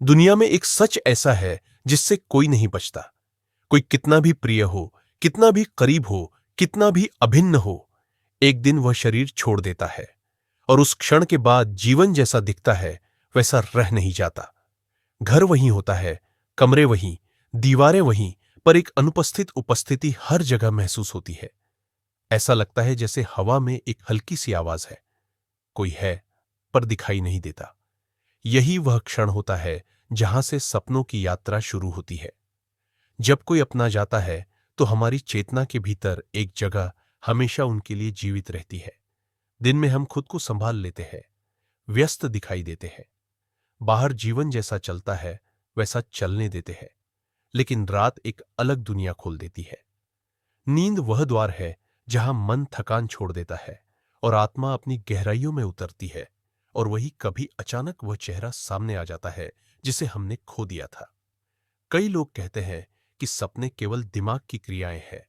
दुनिया में एक सच ऐसा है जिससे कोई नहीं बचता। कोई कितना भी प्रिय हो, कितना भी करीब हो, कितना भी अभिन्न हो, एक दिन वह शरीर छोड़ देता है और उस क्षण के बाद जीवन जैसा दिखता है वैसा रह नहीं जाता। घर वहीं होता है, कमरे वहीं, दीवारें वहीं, पर एक अनुपस्थित उपस्थिति हर जगह महसूस होती है। ऐसा लगता है जैसे हवा में एक हल्की सी आवाज है, कोई है पर दिखाई नहीं देता। यही वह क्षण होता है जहां से सपनों की यात्रा शुरू होती है। जब कोई अपना जाता है तो हमारी चेतना के भीतर एक जगह हमेशा उनके लिए जीवित रहती है। दिन में हम खुद को संभाल लेते हैं, व्यस्त दिखाई देते हैं, बाहर जीवन जैसा चलता है वैसा चलने देते हैं, लेकिन रात एक अलग दुनिया खोल देती है। नींद वह द्वार है जहां मन थकान छोड़ देता है और आत्मा अपनी गहराइयों में उतरती है, और वही कभी अचानक वह चेहरा सामने आ जाता है जिसे हमने खो दिया था। कई लोग कहते हैं कि सपने केवल दिमाग की क्रियाएं हैं,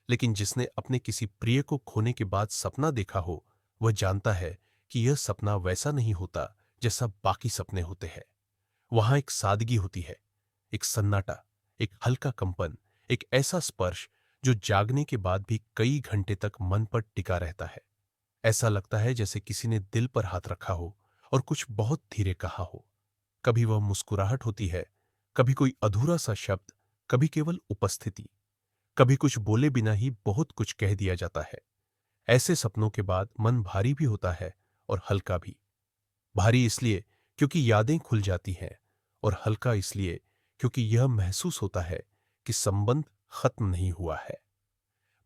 लेकिन जिसने अपने किसी प्रिय को खोने के बाद सपना देखा हो, वह जानता है कि यह सपना वैसा नहीं होता जैसा बाकी सपने होते हैं। वहां एक सादगी होती है, एक सन्नाटा, एक हल्का कंपन, एक ऐसा स्पर्श जो जागने के बाद भी कई घंटे तक मन पर टिका रहता है। ऐसा लगता है जैसे किसी ने दिल पर हाथ रखा हो और कुछ बहुत धीरे कहा हो। कभी वह मुस्कुराहट होती है, कभी कोई अधूरा सा शब्द, कभी केवल उपस्थिति, कभी कुछ बोले बिना ही बहुत कुछ कह दिया जाता है। ऐसे सपनों के बाद मन भारी भी होता है और हल्का भी। भारी इसलिए क्योंकि यादें खुल जाती हैं, और हल्का इसलिए क्योंकि यह महसूस होता है कि संबंध खत्म नहीं हुआ है।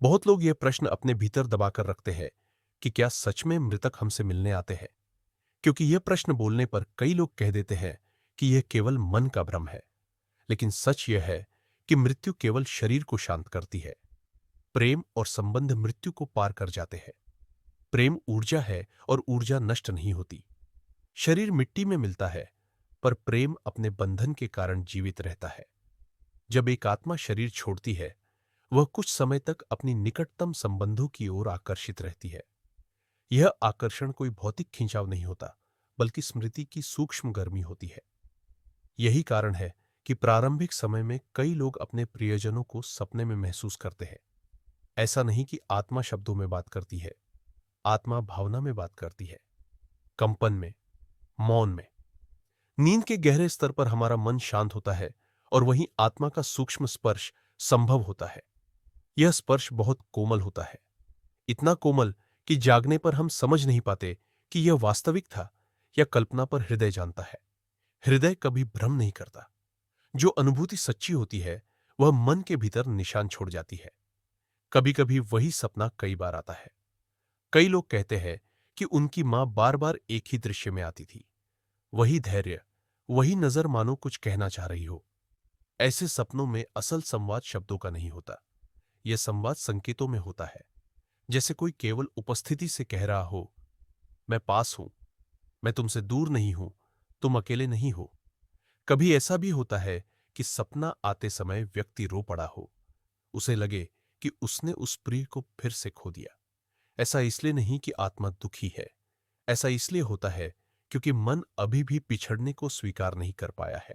बहुत लोग यह प्रश्न अपने भीतर दबाकर रखते हैं कि क्या सच में मृतक हमसे मिलने आते हैं, क्योंकि यह प्रश्न बोलने पर कई लोग कह देते हैं कि यह केवल मन का भ्रम है। लेकिन सच यह है कि मृत्यु केवल शरीर को शांत करती है। प्रेम और संबंध मृत्यु को पार कर जाते हैं। प्रेम ऊर्जा है और ऊर्जा नष्ट नहीं होती। शरीर मिट्टी में मिलता है, पर प्रेम अपने बंधन के कारण जीवित रहता है। जब एक आत्मा शरीर छोड़ती है, वह कुछ समय तक अपनी निकटतम संबंधों की ओर आकर्षित रहती है। यह आकर्षण कोई भौतिक खिंचाव नहीं होता, बल्कि स्मृति की सूक्ष्म गर्मी होती है। यही कारण है कि प्रारंभिक समय में कई लोग अपने प्रियजनों को सपने में महसूस करते हैं। ऐसा नहीं कि आत्मा शब्दों में बात करती है, आत्मा भावना में बात करती है, कंपन में, मौन में। नींद के गहरे स्तर पर हमारा मन शांत होता है और वहीं आत्मा का सूक्ष्म स्पर्श संभव होता है। यह स्पर्श बहुत कोमल होता है, इतना कोमल कि जागने पर हम समझ नहीं पाते कि यह वास्तविक था या कल्पना पर हृदय जानता है। हृदय कभी भ्रम नहीं करता। जो अनुभूति सच्ची होती है वह मन के भीतर निशान छोड़ जाती है। कभी कभी वही सपना कई बार आता है। कई लोग कहते हैं कि उनकी मां बार बार एक ही दृश्य में आती थी। वही धैर्य, वही नजर मानो कुछ कहना चाह रही हो। ऐसे सपनों में असल संवाद शब्दों का नहीं होता। यह संवाद संकेतों में होता है। जैसे कोई केवल उपस्थिति से कह रहा हो, मैं पास हूं, मैं तुमसे दूर नहीं हूं, तुम अकेले नहीं हो। कभी ऐसा भी होता है कि सपना आते समय व्यक्ति रो पड़ा हो, उसे लगे कि उसने उस प्रिय को फिर से खो दिया। ऐसा इसलिए नहीं कि आत्मा दुखी है, ऐसा इसलिए होता है क्योंकि मन अभी भी पिछड़ने को स्वीकार नहीं कर पाया है।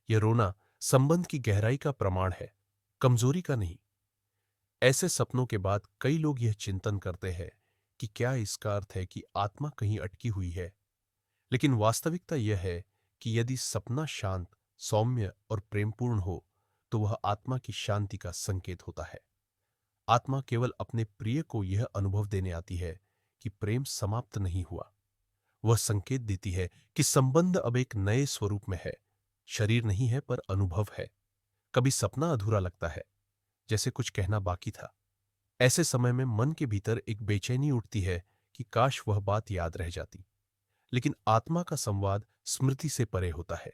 यह रोना संबंध की गहराई का प्रमाण है, कमजोरी का नहीं। ऐसे सपनों के बाद कई लोग यह चिंतन करते हैं कि क्या इसका अर्थ है कि आत्मा कहीं अटकी हुई है। लेकिन वास्तविकता यह है कि यदि सपना शांत, सौम्य और प्रेमपूर्ण हो, तो वह आत्मा की शांति का संकेत होता है। आत्मा केवल अपने प्रिय को यह अनुभव देने आती है कि प्रेम समाप्त नहीं हुआ। वह संकेत देती है कि संबंध अब एक नए स्वरूप में है। शरीर नहीं है पर अनुभव है। कभी सपना अधूरा लगता है, जैसे कुछ कहना बाकी था। ऐसे समय में मन के भीतर एक बेचैनी उठती है कि काश वह बात याद रह जाती। लेकिन आत्मा का संवाद स्मृति से परे होता है।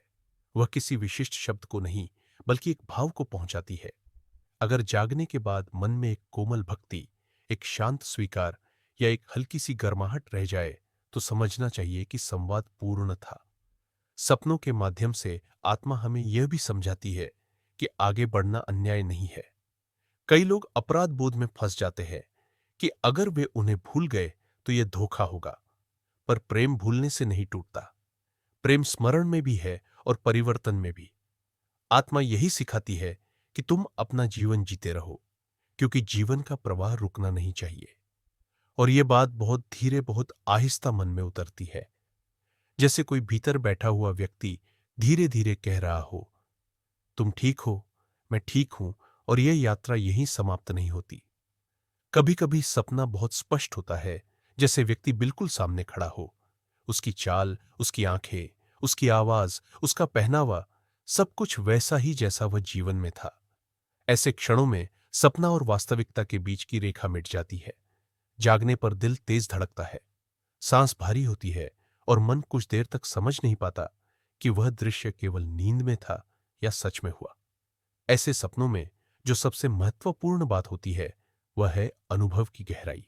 वह किसी विशिष्ट शब्द को नहीं, बल्कि एक भाव को पहुंचाती है। अगर जागने के बाद मन में एक कोमल भक्ति, एक शांत स्वीकार या एक हल्की सी गर्माहट रह जाए, तो समझना चाहिए कि संवाद पूर्ण था। सपनों के माध्यम से आत्मा हमें यह भी समझाती है कि आगे बढ़ना अन्याय नहीं है। कई लोग अपराध बोध में फंस जाते हैं कि अगर वे उन्हें भूल गए तो यह धोखा होगा। पर प्रेम भूलने से नहीं टूटता। प्रेम स्मरण में भी है और परिवर्तन में भी। आत्मा यही सिखाती है कि तुम अपना जीवन जीते रहो, क्योंकि जीवन का प्रवाह रुकना नहीं चाहिए। और यह बात बहुत धीरे, बहुत आहिस्ता मन में उतरती है, जैसे कोई भीतर बैठा हुआ व्यक्ति धीरे धीरे कह रहा हो, तुम ठीक हो, मैं ठीक हूं, और यह यात्रा यहीं समाप्त नहीं होती। कभी कभी सपना बहुत स्पष्ट होता है, जैसे व्यक्ति बिल्कुल सामने खड़ा हो। उसकी चाल, उसकी आंखें, उसकी आवाज, उसका पहनावा, सब कुछ वैसा ही जैसा वह जीवन में था। ऐसे क्षणों में सपना और वास्तविकता के बीच की रेखा मिट जाती है। जागने पर दिल तेज धड़कता है, सांस भारी होती है, और मन कुछ देर तक समझ नहीं पाता कि वह दृश्य केवल नींद में था या सच में हुआ। ऐसे सपनों में जो सबसे महत्वपूर्ण बात होती है वह है अनुभव की गहराई।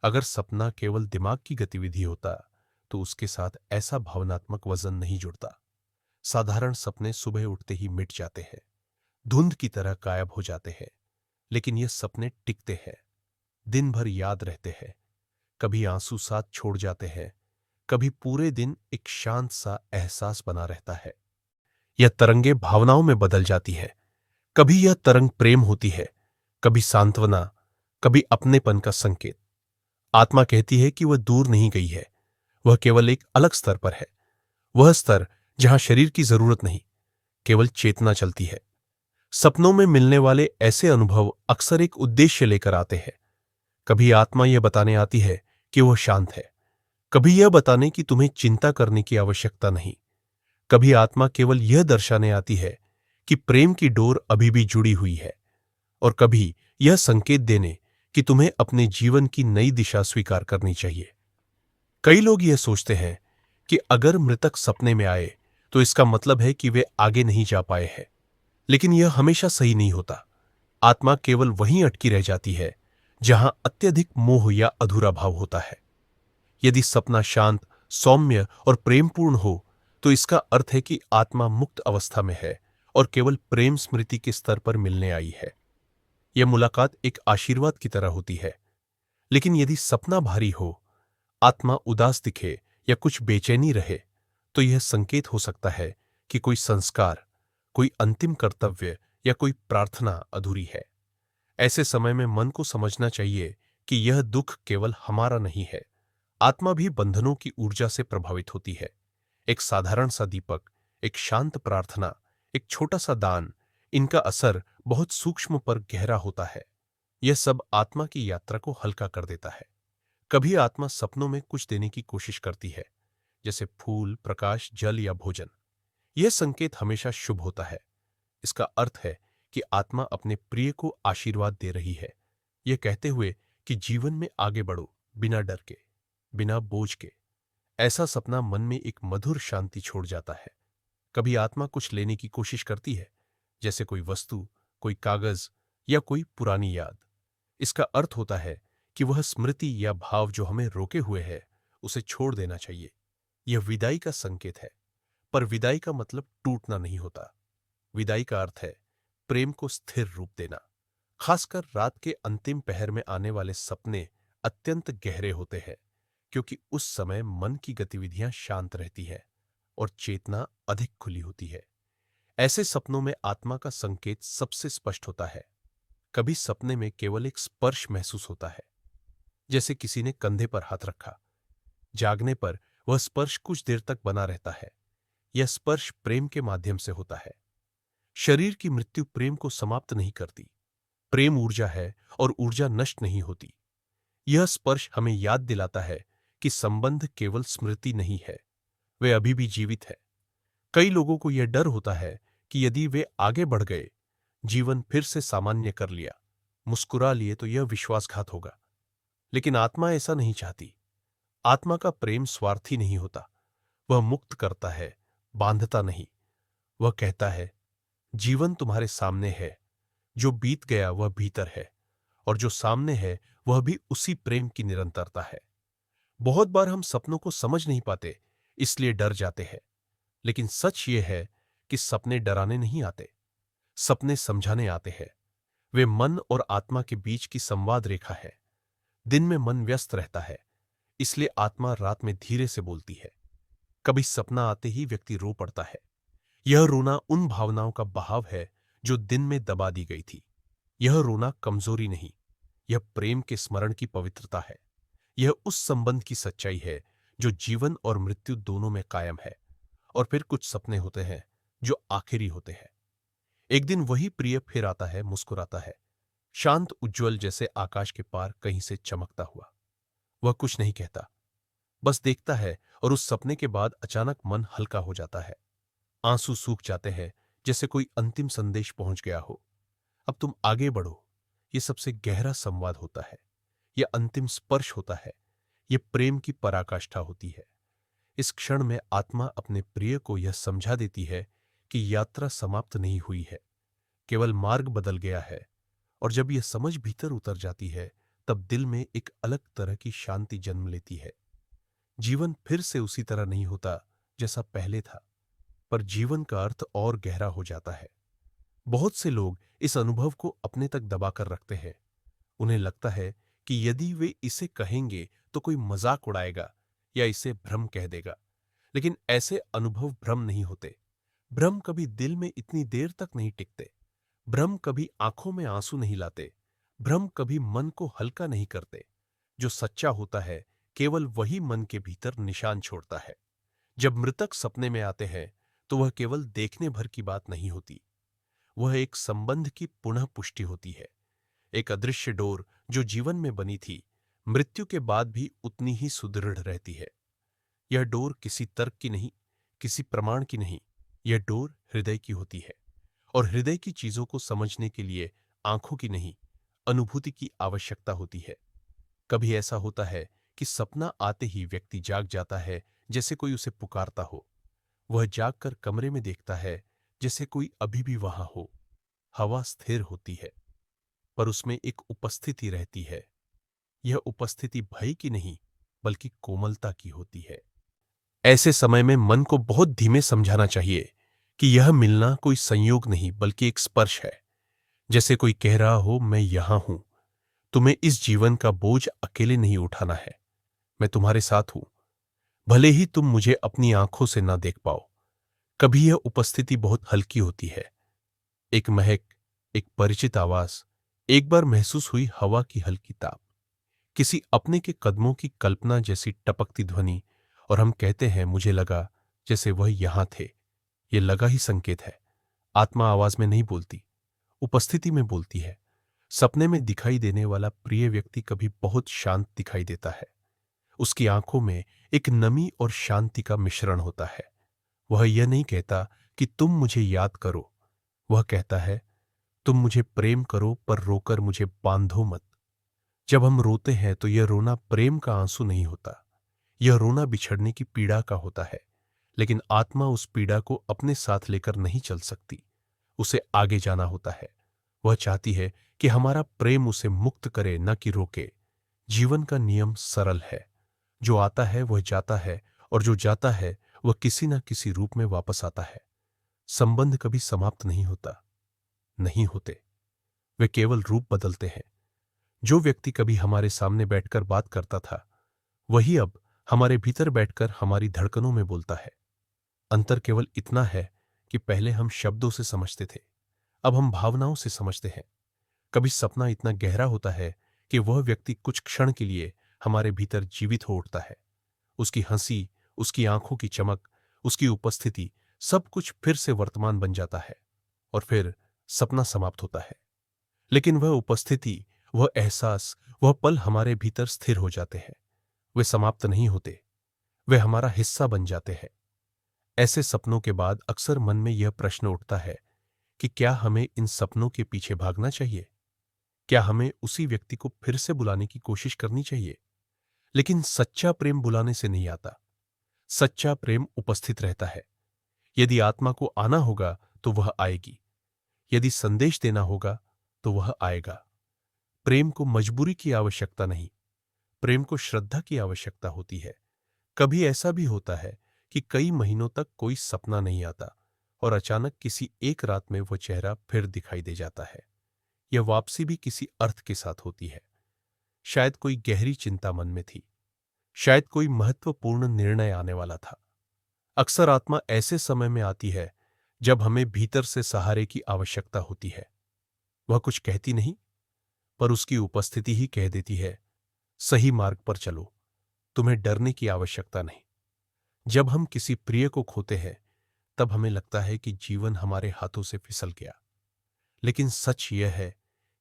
अगर सपना केवल दिमाग की गतिविधि होता तो उसके साथ ऐसा भावनात्मक वजन नहीं जुड़ता। साधारण सपने सुबह उठते ही मिट जाते हैं, धुंध की तरह गायब हो जाते हैं, लेकिन ये सपने टिकते हैं, दिन भर याद रहते हैं। कभी आंसू साथ छोड़ जाते हैं, कभी पूरे दिन एक शांत सा एहसास बना रहता है। यह तरंगे भावनाओं में बदल जाती है। कभी यह तरंग प्रेम होती है, कभी सांत्वना, कभी अपनेपन का संकेत। आत्मा कहती है कि वह दूर नहीं गई है, वह केवल एक अलग स्तर पर है। वह स्तर जहां शरीर की जरूरत नहीं, केवल चेतना चलती है। सपनों में मिलने वाले ऐसे अनुभव अक्सर एक उद्देश्य लेकर आते हैं। कभी आत्मा यह बताने आती है कि वह शांत है, कभी यह बताने कि तुम्हें चिंता करने की आवश्यकता नहीं। कभी आत्मा केवल यह दर्शाने आती है कि प्रेम की डोर अभी भी जुड़ी हुई है, और कभी यह संकेत देने कि तुम्हें अपने जीवन की नई दिशा स्वीकार करनी चाहिए। कई लोग यह सोचते हैं कि अगर मृतक सपने में आए तो इसका मतलब है कि वे आगे नहीं जा पाए हैं, लेकिन यह हमेशा सही नहीं होता। आत्मा केवल वहीं अटकी रह जाती है जहां अत्यधिक मोह या अधूरा भाव होता है। यदि सपना शांत, सौम्य और प्रेमपूर्ण हो तो इसका अर्थ है कि आत्मा मुक्त अवस्था में है और केवल प्रेम स्मृति के स्तर पर मिलने आई है। यह मुलाकात एक आशीर्वाद की तरह होती है। लेकिन यदि सपना भारी हो, आत्मा उदास दिखे या कुछ बेचैनी रहे, तो यह संकेत हो सकता है कि कोई संस्कार, कोई अंतिम कर्तव्य या कोई प्रार्थना अधूरी है। ऐसे समय में मन को समझना चाहिए कि यह दुख केवल हमारा नहीं है। आत्मा भी बंधनों की ऊर्जा से प्रभावित होती है। एक साधारण सा दीपक, एक शांत प्रार्थना, एक छोटा सा दान, इनका असर बहुत सूक्ष्म पर गहरा होता है। यह सब आत्मा की यात्रा को हल्का कर देता है। कभी आत्मा सपनों में कुछ देने की कोशिश करती है, जैसे फूल, प्रकाश, जल या भोजन। यह संकेत हमेशा शुभ होता है। इसका अर्थ है कि आत्मा अपने प्रिय को आशीर्वाद दे रही है, यह कहते हुए कि जीवन में आगे बढ़ो, बिना डर के, बिना बोझ के। ऐसा सपना मन में एक मधुर शांति छोड़ जाता है। कभी आत्मा कुछ लेने की कोशिश करती है, जैसे कोई वस्तु, कोई कागज या कोई पुरानी याद। इसका अर्थ होता है कि वह स्मृति या भाव जो हमें रोके हुए है, उसे छोड़ देना चाहिए। यह विदाई का संकेत है, पर विदाई का मतलब टूटना नहीं होता। विदाई का अर्थ है प्रेम को स्थिर रूप देना। खासकर रात के अंतिम पहर में आने वाले सपने अत्यंत गहरे होते हैं, क्योंकि उस समय मन की गतिविधियां शांत रहती है और चेतना अधिक खुली होती है। ऐसे सपनों में आत्मा का संकेत सबसे स्पष्ट होता है। कभी सपने में केवल एक स्पर्श महसूस होता है, जैसे किसी ने कंधे पर हाथ रखा। जागने पर वह स्पर्श कुछ देर तक बना रहता है। यह स्पर्श प्रेम के माध्यम से होता है। शरीर की मृत्यु प्रेम को समाप्त नहीं करती। प्रेम ऊर्जा है और ऊर्जा नष्ट नहीं होती। यह स्पर्श हमें याद दिलाता है कि संबंध केवल स्मृति नहीं है, वे अभी भी जीवित है। कई लोगों को यह डर होता है कि यदि वे आगे बढ़ गए, जीवन फिर से सामान्य कर लिया, मुस्कुरा लिए, तो यह विश्वासघात होगा। लेकिन आत्मा ऐसा नहीं चाहती। आत्मा का प्रेम स्वार्थी नहीं होता। वह मुक्त करता है, बांधता नहीं। वह कहता है, जीवन तुम्हारे सामने है, जो बीत गया वह भीतर है, और जो सामने है वह भी उसी प्रेम की निरंतरता है। बहुत बार हम सपनों को समझ नहीं पाते, इसलिए डर जाते हैं। लेकिन सच ये है कि सपने डराने नहीं आते, सपने समझाने आते हैं। वे मन और आत्मा के बीच की संवाद रेखा है। दिन में मन व्यस्त रहता है, इसलिए आत्मा रात में धीरे से बोलती है। कभी सपना आते ही व्यक्ति रो पड़ता है, यह रोना उन भावनाओं का बहाव है जो दिन में दबा दी गई थी। यह रोना कमजोरी नहीं, यह प्रेम के स्मरण की पवित्रता है। यह उस संबंध की सच्चाई है जो जीवन और मृत्यु दोनों में कायम है। और फिर कुछ सपने होते हैं जो आखिरी होते हैं। एक दिन वही प्रिय फिर आता है, मुस्कुराता है, शांत उज्ज्वल जैसे आकाश के पार कहीं से चमकता हुआ। वह कुछ नहीं कहता, बस देखता है, और उस सपने के बाद अचानक मन हल्का हो जाता है। आंसू सूख जाते हैं, जैसे कोई अंतिम संदेश पहुंच गया हो। अब तुम आगे बढ़ो। यह सबसे गहरा संवाद होता है, यह अंतिम स्पर्श होता है, यह प्रेम की पराकाष्ठा होती है। इस क्षण में आत्मा अपने प्रिय को यह समझा देती है कि यात्रा समाप्त नहीं हुई है, केवल मार्ग बदल गया है। और जब यह समझ भीतर उतर जाती है, तब दिल में एक अलग तरह की शांति जन्म लेती है। जीवन फिर से उसी तरह नहीं होता जैसा पहले था, पर जीवन का अर्थ और गहरा हो जाता है। बहुत से लोग इस अनुभव को अपने तक दबाकर रखते हैं। उन्हें लगता है कि यदि वे इसे कहेंगे तो कोई मजाक उड़ाएगा या इसे भ्रम कह देगा। लेकिन ऐसे अनुभव भ्रम नहीं होते। भ्रम कभी दिल में इतनी देर तक नहीं टिकते। भ्रम कभी आंखों में आंसू नहीं लाते। भ्रम कभी मन को हल्का नहीं करते। जो सच्चा होता है, केवल वही मन के भीतर निशान छोड़ता है। जब मृतक सपने में आते हैं, तो वह केवल देखने भर की बात नहीं होती। वह एक संबंध की पुनः पुष्टि होती है। एक अदृश्य डोर जो जीवन में बनी थी, मृत्यु के बाद भी उतनी ही सुदृढ़ रहती है। यह डोर किसी तर्क की नहीं, किसी प्रमाण की नहीं, यह डोर हृदय की होती है। और हृदय की चीजों को समझने के लिए आंखों की नहीं, अनुभूति की आवश्यकता होती है। कभी ऐसा होता है कि सपना आते ही व्यक्ति जाग जाता है, जैसे कोई उसे पुकारता हो। वह जागकर कमरे में देखता है, जैसे कोई अभी भी वहां हो। हवा स्थिर होती है, पर उसमें एक उपस्थिति रहती है। यह उपस्थिति भय की नहीं, बल्कि कोमलता की होती है। ऐसे समय में मन को बहुत धीमे समझाना चाहिए कि यह मिलना कोई संयोग नहीं, बल्कि एक स्पर्श है। जैसे कोई कह रहा हो, मैं यहां हूं, तुम्हें इस जीवन का बोझ अकेले नहीं उठाना है, मैं तुम्हारे साथ हूं, भले ही तुम मुझे अपनी आंखों से ना देख पाओ। कभी यह उपस्थिति बहुत हल्की होती है। एक महक, एक परिचित आवाज, एक बार महसूस हुई हवा की हल्की ताप, किसी अपने के कदमों की कल्पना जैसी टपकती ध्वनि, और हम कहते हैं, मुझे लगा जैसे वह यहां थे। यह लगा ही संकेत है। आत्मा आवाज में नहीं बोलती, उपस्थिति में बोलती है। सपने में दिखाई देने वाला प्रिय व्यक्ति कभी बहुत शांत दिखाई देता है। उसकी आंखों में एक नमी और शांति का मिश्रण होता है। वह यह नहीं कहता कि तुम मुझे याद करो, वह कहता है, तुम मुझे प्रेम करो, पर रोकर मुझे बांधो मत। जब हम रोते हैं तो यह रोना प्रेम का आंसू नहीं होता, यह रोना बिछड़ने की पीड़ा का होता है। लेकिन आत्मा उस पीड़ा को अपने साथ लेकर नहीं चल सकती, उसे आगे जाना होता है। वह चाहती है कि हमारा प्रेम उसे मुक्त करे, न कि रोके। जीवन का नियम सरल है, जो आता है वह जाता है, और जो जाता है वह किसी न किसी रूप में वापस आता है। संबंध कभी समाप्त नहीं होता, नहीं होते, वे केवल रूप बदलते हैं। जो व्यक्ति कभी हमारे सामने बैठकर बात करता था, वही अब हमारे भीतर बैठकर हमारी धड़कनों में बोलता है। अंतर केवल इतना है कि पहले हम शब्दों से समझते थे, अब हम भावनाओं से समझते हैं। कभी सपना इतना गहरा होता है कि वह व्यक्ति कुछ क्षण के लिए हमारे भीतर जीवित हो उठता है। उसकी हंसी, उसकी आंखों की चमक, उसकी उपस्थिति, सब कुछ फिर से वर्तमान बन जाता है, और फिर सपना समाप्त होता है। लेकिन वह उपस्थिति, वह एहसास, वह पल हमारे भीतर स्थिर हो जाते हैं। वे समाप्त नहीं होते, वे हमारा हिस्सा बन जाते हैं। ऐसे सपनों के बाद अक्सर मन में यह प्रश्न उठता है कि क्या हमें इन सपनों के पीछे भागना चाहिए? क्या हमें उसी व्यक्ति को फिर से बुलाने की कोशिश करनी चाहिए? लेकिन सच्चा प्रेम बुलाने से नहीं आता। सच्चा प्रेम उपस्थित रहता है। यदि आत्मा को आना होगा तो वह आएगी, यदि संदेश देना होगा तो वह आएगा। प्रेम को मजबूरी की आवश्यकता नहीं, प्रेम को श्रद्धा की आवश्यकता होती है। कभी ऐसा भी होता है कि कई महीनों तक कोई सपना नहीं आता, और अचानक किसी एक रात में वह चेहरा फिर दिखाई दे जाता है। यह वापसी भी किसी अर्थ के साथ होती है। शायद कोई गहरी चिंता मन में थी, शायद कोई महत्वपूर्ण निर्णय आने वाला था। अक्सर आत्मा ऐसे समय में आती है जब हमें भीतर से सहारे की आवश्यकता होती है। वह कुछ कहती नहीं, पर उसकी उपस्थिति ही कह देती है, सही मार्ग पर चलो, तुम्हें डरने की आवश्यकता नहीं। जब हम किसी प्रिय को खोते हैं, तब हमें लगता है कि जीवन हमारे हाथों से फिसल गया। लेकिन सच यह है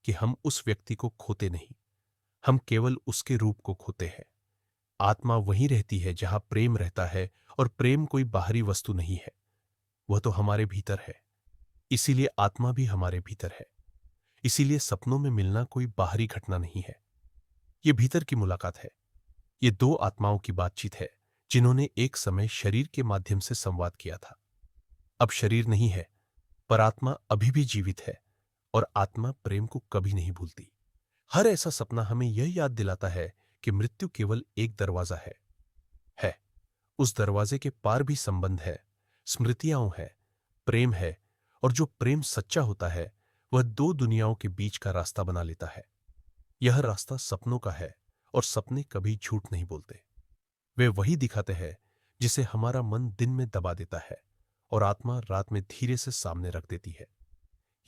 कि हम उस व्यक्ति को खोते नहीं, हम केवल उसके रूप को खोते हैं। आत्मा वहीं रहती है जहां प्रेम रहता है, और प्रेम कोई बाहरी वस्तु नहीं है, वह तो हमारे भीतर है। इसीलिए आत्मा भी हमारे भीतर है। इसीलिए सपनों में मिलना कोई बाहरी घटना नहीं है, ये भीतर की मुलाकात है। ये दो आत्माओं की बातचीत है जिन्होंने एक समय शरीर के माध्यम से संवाद किया था। अब शरीर नहीं है, पर आत्मा अभी भी जीवित है, और आत्मा प्रेम को कभी नहीं भूलती। हर ऐसा सपना हमें यह याद दिलाता है कि मृत्यु केवल एक दरवाजा है। उस दरवाजे के पार भी संबंध है, स्मृतियां है, प्रेम है, और जो प्रेम सच्चा होता है वह दो दुनियाओं के बीच का रास्ता बना लेता है। यह रास्ता सपनों का है, और सपने कभी झूठ नहीं बोलते। वे वही दिखाते हैं जिसे हमारा मन दिन में दबा देता है, और आत्मा रात में धीरे से सामने रख देती है।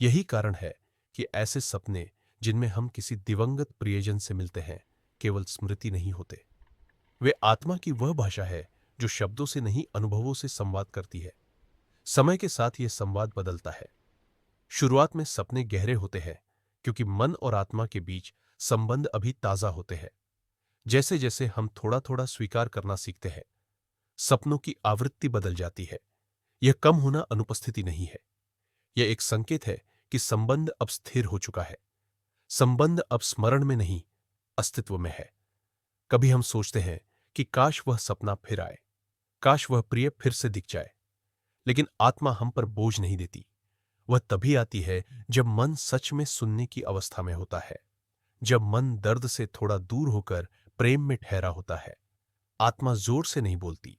यही कारण है कि ऐसे सपने जिनमें हम किसी दिवंगत प्रियजन से मिलते हैं केवल स्मृति नहीं होते। वे आत्मा की वह भाषा है जो शब्दों से नहीं, अनुभवों से संवाद करती है। समय के साथ यह संवाद बदलता है। शुरुआत में सपने गहरे होते हैं क्योंकि मन और आत्मा के बीच संबंध अभी ताजा होते हैं। जैसे जैसे हम थोड़ा थोड़ा स्वीकार करना सीखते हैं, सपनों की आवृत्ति बदल जाती है। यह कम होना अनुपस्थिति नहीं है, यह एक संकेत है कि संबंध अब स्थिर हो चुका है। संबंध अब स्मरण में नहीं, अस्तित्व में है। कभी हम सोचते हैं कि काश वह सपना फिर आए, काश वह प्रिय फिर से दिख जाए। लेकिन आत्मा हम पर बोझ नहीं देती। वह तभी आती है जब मन सच में सुनने की अवस्था में होता है, जब मन दर्द से थोड़ा दूर होकर प्रेम में ठहरा होता है। आत्मा जोर से नहीं बोलती,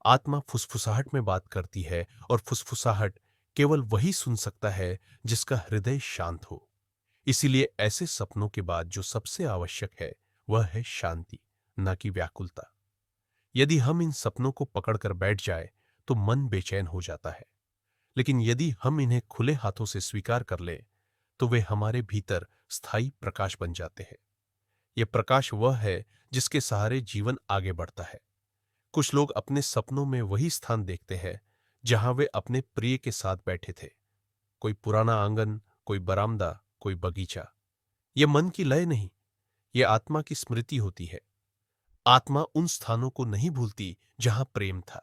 आत्मा फुसफुसाहट में बात करती है, और फुसफुसाहट केवल वही सुन सकता है जिसका हृदय शांत हो। इसीलिए ऐसे सपनों के बाद जो सबसे आवश्यक है वह है शांति, न कि व्याकुलता। यदि हम इन सपनों को पकड़कर बैठ जाए तो मन बेचैन हो जाता है, लेकिन यदि हम इन्हें खुले हाथों से स्वीकार कर लें तो वे हमारे भीतर स्थायी प्रकाश बन जाते हैं। यह प्रकाश वह है जिसके सहारे जीवन आगे बढ़ता है। कुछ लोग अपने सपनों में वही स्थान देखते हैं जहां वे अपने प्रिय के साथ बैठे थे। कोई पुराना आंगन, कोई बरामदा, कोई बगीचा। यह मन की लय नहीं, यह आत्मा की स्मृति होती है। आत्मा उन स्थानों को नहीं भूलती जहां प्रेम था,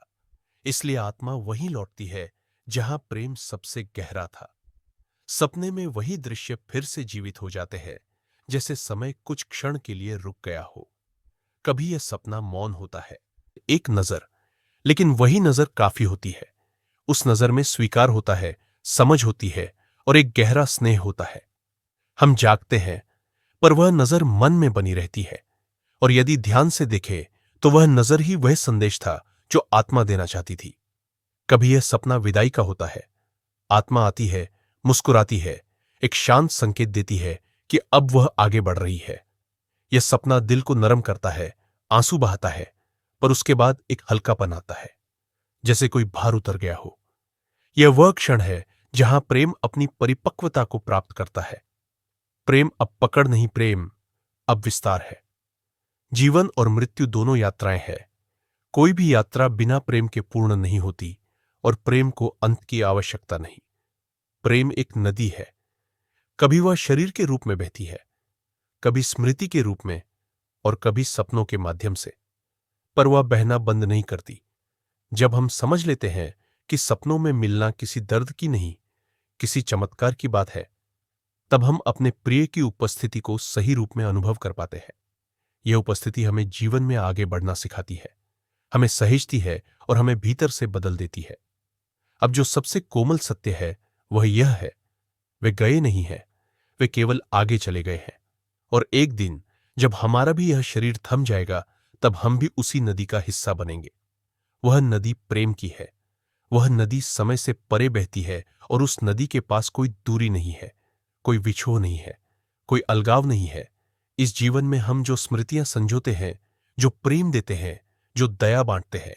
इसलिए आत्मा वहीं लौटती है जहां प्रेम सबसे गहरा था। सपने में वही दृश्य फिर से जीवित हो जाते हैं जैसे समय कुछ क्षण के लिए रुक गया हो। कभी यह सपना मौन होता है, एक नजर, लेकिन वही नजर काफी होती है। उस नजर में स्वीकार होता है, समझ होती है, और एक गहरा स्नेह होता है। हम जागते हैं, पर वह नजर मन में बनी रहती है, और यदि ध्यान से देखें तो वह नजर ही वह संदेश था जो आत्मा देना चाहती थी। कभी यह सपना विदाई का होता है। आत्मा आती है, मुस्कुराती है, एक शांत संकेत देती है कि अब वह आगे बढ़ रही है। यह सपना दिल को नरम करता है, आंसू बहाता है, पर उसके बाद एक हल्कापन आता है, जैसे कोई भार उतर गया हो। यह वह क्षण है जहां प्रेम अपनी परिपक्वता को प्राप्त करता है। प्रेम अब पकड़ नहीं, प्रेम अब विस्तार है। जीवन और मृत्यु दोनों यात्राएं हैं। कोई भी यात्रा बिना प्रेम के पूर्ण नहीं होती, और प्रेम को अंत की आवश्यकता नहीं। प्रेम एक नदी है, कभी वह शरीर के रूप में बहती है, कभी स्मृति के रूप में, और कभी सपनों के माध्यम से, पर वह बहना बंद नहीं करती। जब हम समझ लेते हैं कि सपनों में मिलना किसी दर्द की नहीं, किसी चमत्कार की बात है, तब हम अपने प्रिय की उपस्थिति को सही रूप में अनुभव कर पाते हैं। यह उपस्थिति हमें जीवन में आगे बढ़ना सिखाती है, हमें सहेजती है, और हमें भीतर से बदल देती है। अब जो सबसे कोमल सत्य है वह यह है, वे गए नहीं हैं, वे केवल आगे चले गए हैं। और एक दिन जब हमारा भी यह शरीर थम जाएगा, तब हम भी उसी नदी का हिस्सा बनेंगे। वह नदी प्रेम की है, वह नदी समय से परे बहती है, और उस नदी के पास कोई दूरी नहीं है, कोई विछोह नहीं है, कोई अलगाव नहीं है। इस जीवन में हम जो स्मृतियां संजोते हैं, जो प्रेम देते हैं, जो दया बांटते हैं,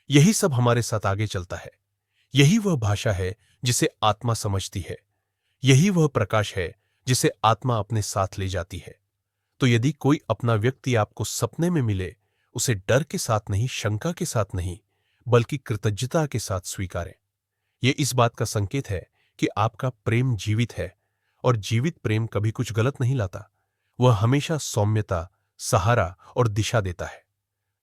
यही सब हमारे साथ आगे चलता है। यही वह भाषा है जिसे आत्मा समझती है। यही वह प्रकाश है जिसे आत्मा अपने साथ ले जाती है। तो यदि कोई अपना व्यक्ति आपको सपने में मिले, उसे डर के साथ नहीं, शंका के साथ नहीं, बल्कि कृतज्ञता के साथ स्वीकारें। यह इस बात का संकेत है कि आपका प्रेम जीवित है, और जीवित प्रेम कभी कुछ गलत नहीं लाता। वह हमेशा सौम्यता, सहारा और दिशा देता है।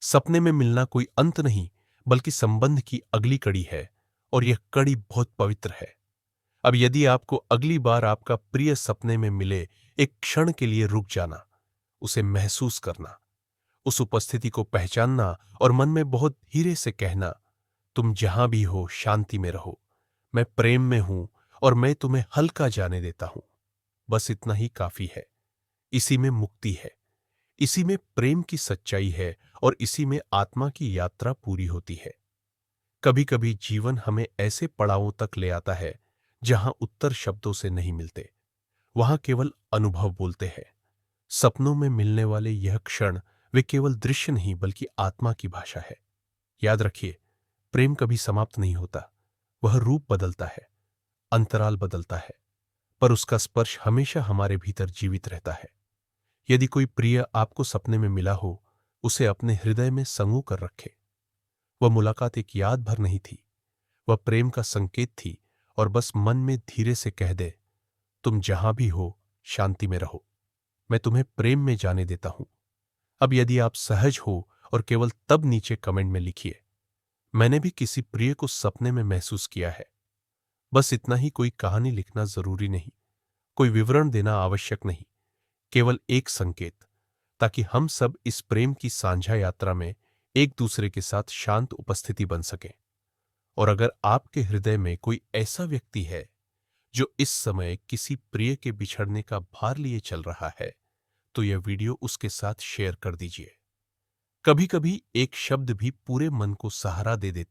सपने में मिलना कोई अंत नहीं, बल्कि संबंध की अगली कड़ी है, और यह कड़ी बहुत पवित्र है। अब यदि आपको अगली बार आपका प्रिय सपने में मिले, एक क्षण के लिए रुक जाना, उसे महसूस करना, उस उपस्थिति को पहचानना और मन में बहुत धीरे से कहना, तुम जहां भी हो शांति में रहो, मैं प्रेम में हूं और मैं तुम्हें हल्का जाने देता हूं। बस इतना ही काफी है। इसी में मुक्ति है, इसी में प्रेम की सच्चाई है, और इसी में आत्मा की यात्रा पूरी होती है। कभी कभी जीवन हमें ऐसे पड़ावों तक ले आता है जहां उत्तर शब्दों से नहीं मिलते, वहां केवल अनुभव बोलते हैं। सपनों में मिलने वाले यह क्षण, वे केवल दृश्य नहीं बल्कि आत्मा की भाषा है। याद रखिए, प्रेम कभी समाप्त नहीं होता। वह रूप बदलता है, अंतराल बदलता है, पर उसका स्पर्श हमेशा हमारे भीतर जीवित रहता है। यदि कोई प्रिय आपको सपने में मिला हो, उसे अपने हृदय में संजो कर रखे। वह मुलाकात एक याद भर नहीं थी, वह प्रेम का संकेत थी, और बस मन में धीरे से कह दे, तुम जहां भी हो शांति में रहो, मैं तुम्हें प्रेम में जाने देता हूं। अब यदि आप सहज हो, और केवल तब नीचे कमेंट में लिखिए, मैंने भी किसी प्रिय को सपने में महसूस किया है। बस इतना ही। कोई कहानी लिखना जरूरी नहीं, कोई विवरण देना आवश्यक नहीं, केवल एक संकेत, ताकि हम सब इस प्रेम की साझा यात्रा में एक दूसरे के साथ शांत उपस्थिति बन सकें। और अगर आपके हृदय में कोई ऐसा व्यक्ति है जो इस समय किसी प्रिय के बिछड़ने का भार लिए चल रहा है, तो यह वीडियो उसके साथ शेयर कर दीजिए। कभी कभी एक शब्द भी पूरे मन को सहारा दे देता है।